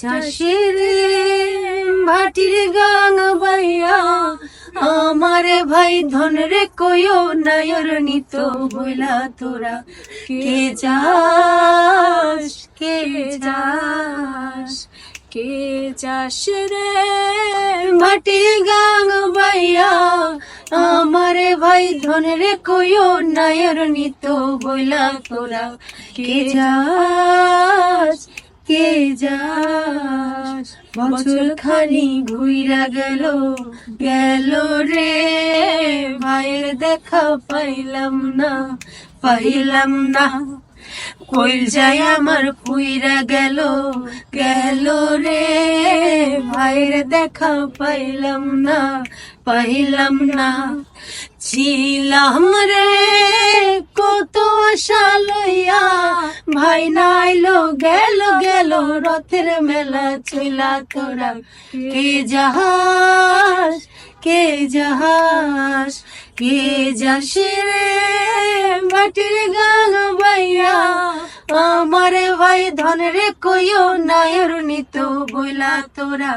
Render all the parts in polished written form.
চাষের ভাটির গাং বাইয়া আমারে ভাই ধন রে কইও নায়র নিত বইলা তোরা কে যাস কে যাস কে যাস রে ভাটির গাং বাইয়া আমারে ভাই ধন রে কইও নায়র নিত বইলা তোরা কে যাস কে যাস বছর খানি ঘুইরা গেল গেল রে ভাইয়ের দেখা পাইলাম না কই যায় আমার পুইরা গেল গেল রে ভাইয়ের দেখা পাইলাম না ছিলাম রে কত আশা লইয়া ভাই নাইলো গেল রথের মেলা চইলা তোরা কে যাস কে যাস কে যাস রে মাটির গান বাইয়া আমারে ভাই ধন রে কইও নায়র নিত বইলা তোরা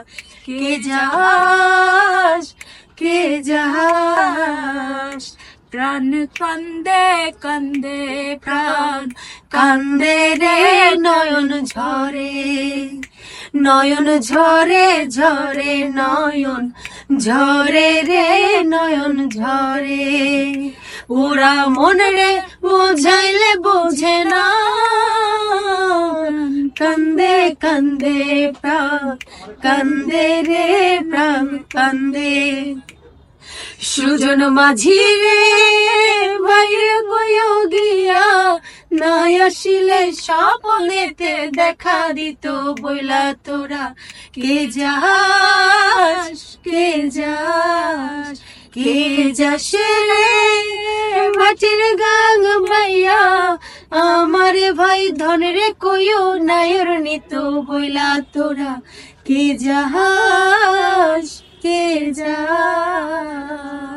কে যাস কে যাস প্রাণ কান্দে কান্দে প্রাণ কান্দে রে নয়ন ঝরে ঝরে নয়ন ঝরে রে নয়ন ঝরে ওরা মন রে বোঝাইলে বোঝে না কান্দে কান্দে প্রাণ কান্দে রে প্রাণ কান্দে সুজন মাঝি রে ভাইরে কইও গিয়া নাই আসিলে স্বপ্নেতে দেখা দিত বইলা তোরা কে যাস কে যাস কে যাস রে মাটির গাং বাইয়া আমারে ভাই ধন রে কইও নায়র নিত বইলা তোরা কে যাস কে যাস।